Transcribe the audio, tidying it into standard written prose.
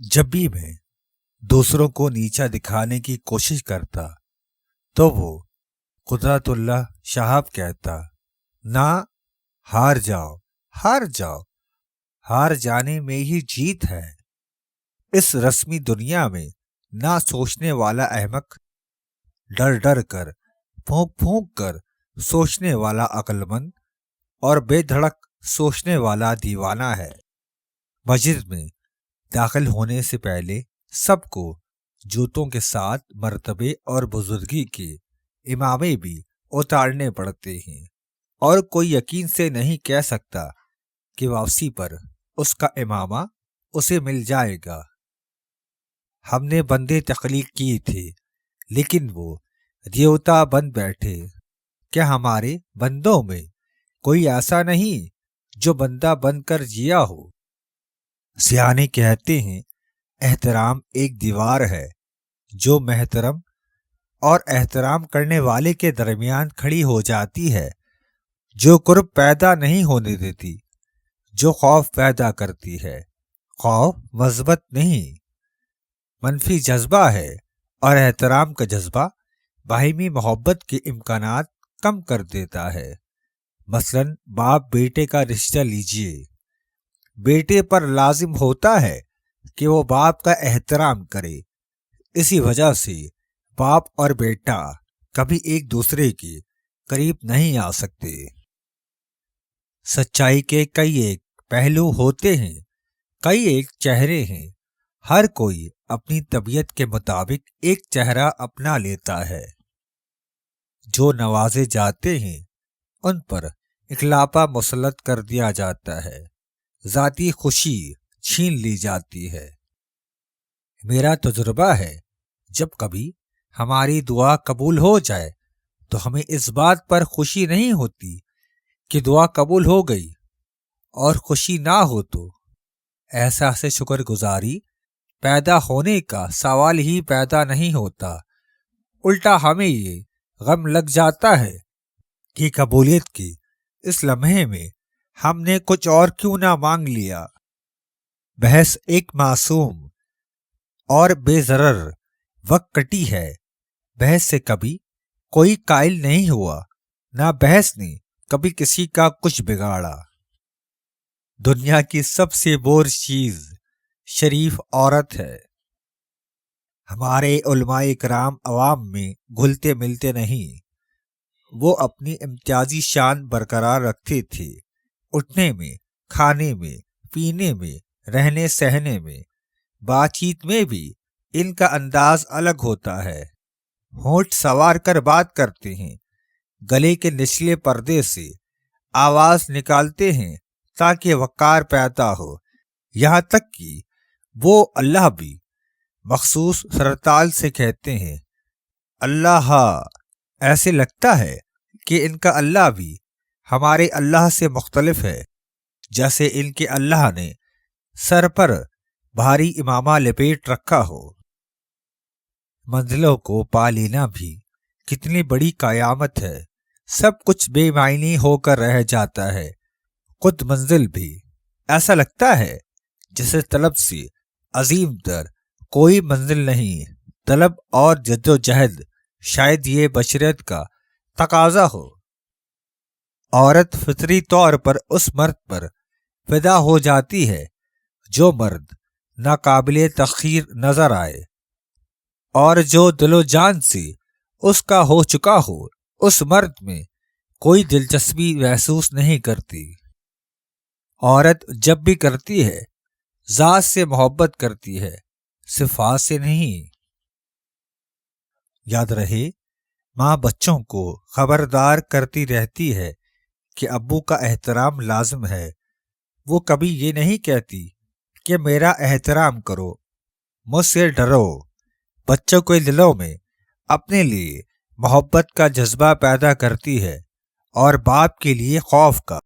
جب بھی میں دوسروں کو نیچا دکھانے کی کوشش کرتا تو وہ قدرت اللہ شہاب کہتا، نہ، ہار جاؤ، ہار جاؤ، ہار جانے میں ہی جیت ہے۔ اس رسمی دنیا میں نہ سوچنے والا احمق، ڈر ڈر کر، پھونک پھونک کر سوچنے والا عقل مند اور بے دھڑک سوچنے والا دیوانہ ہے۔ مسجد میں داخل ہونے سے پہلے سب کو جوتوں کے ساتھ مرتبے اور بزرگی کے امامے بھی اتارنے پڑتے ہیں، اور کوئی یقین سے نہیں کہہ سکتا کہ واپسی پر اس کا امامہ اسے مل جائے گا۔ ہم نے بندے تخلیق کیے تھے لیکن وہ دیوتا بن بیٹھے۔ کیا ہمارے بندوں میں کوئی ایسا نہیں جو بندہ بن کر جیا ہو؟ سیانے کہتے ہیں احترام ایک دیوار ہے جو محترم اور احترام کرنے والے کے درمیان کھڑی ہو جاتی ہے، جو قرب پیدا نہیں ہونے دیتی، جو خوف پیدا کرتی ہے۔ خوف مثبت نہیں، منفی جذبہ ہے، اور احترام کا جذبہ باہمی محبت کے امکانات کم کر دیتا ہے۔ مثلاً باپ بیٹے کا رشتہ لیجئے، بیٹے پر لازم ہوتا ہے کہ وہ باپ کا احترام کرے۔ اسی وجہ سے باپ اور بیٹا کبھی ایک دوسرے کے قریب نہیں آ سکتے۔ سچائی کے کئی ایک پہلو ہوتے ہیں، کئی ایک چہرے ہیں، ہر کوئی اپنی طبیعت کے مطابق ایک چہرہ اپنا لیتا ہے۔ جو نوازے جاتے ہیں ان پر اکلاپا مسلط کر دیا جاتا ہے، ذاتی خوشی چھین لی جاتی ہے۔ میرا تجربہ ہے جب کبھی ہماری دعا قبول ہو جائے تو ہمیں اس بات پر خوشی نہیں ہوتی کہ دعا قبول ہو گئی، اور خوشی نہ ہو تو احساس شکر گزاری پیدا ہونے کا سوال ہی پیدا نہیں ہوتا۔ الٹا ہمیں یہ غم لگ جاتا ہے کہ قبولیت کے اس لمحے میں ہم نے کچھ اور کیوں نہ مانگ لیا۔ بحث ایک معصوم اور بے ضرر وقت کٹی ہے۔ بحث سے کبھی کوئی قائل نہیں ہوا، نہ بحث نے کبھی کسی کا کچھ بگاڑا۔ دنیا کی سب سے بور چیز شریف عورت ہے۔ ہمارے علماء کرام عوام میں گھلتے ملتے نہیں، وہ اپنی امتیازی شان برقرار رکھتے تھے۔ اٹھنے میں، کھانے میں، پینے میں، رہنے سہنے میں، بات چیت میں بھی ان کا انداز الگ ہوتا ہے۔ ہونٹ سنوار کر بات کرتے ہیں، گلے کے نچلے پردے سے آواز نکالتے ہیں تاکہ وقار پیدا ہو، یہاں تک کہ وہ اللہ بھی مخصوص سرتال سے کہتے ہیں اللہ۔ ایسے لگتا ہے کہ ان کا اللہ بھی ہمارے اللہ سے مختلف ہے، جیسے ان کے اللہ نے سر پر بھاری امامہ لپیٹ رکھا ہو۔ منزلوں کو پا لینا بھی کتنی بڑی قیامت ہے، سب کچھ بے معنی ہو کر رہ جاتا ہے، خود منزل بھی۔ ایسا لگتا ہے جیسے طلب سے عظیم تر کوئی منزل نہیں۔ طلب اور جد و جہد شاید یہ بشریت کا تقاضا ہو۔ عورت فطری طور پر اس مرد پر فدا ہو جاتی ہے جو مرد ناقابل تخیر نظر آئے، اور جو دل و جان سے اس کا ہو چکا ہو اس مرد میں کوئی دلچسپی محسوس نہیں کرتی۔ عورت جب بھی کرتی ہے ذات سے محبت کرتی ہے، صفات سے نہیں۔ یاد رہے، ماں بچوں کو خبردار کرتی رہتی ہے کہ ابو کا احترام لازم ہے۔ وہ کبھی یہ نہیں کہتی کہ میرا احترام کرو، مجھ سے ڈرو۔ بچوں کے دلوں میں اپنے لیے محبت کا جذبہ پیدا کرتی ہے، اور باپ کے لیے خوف کا۔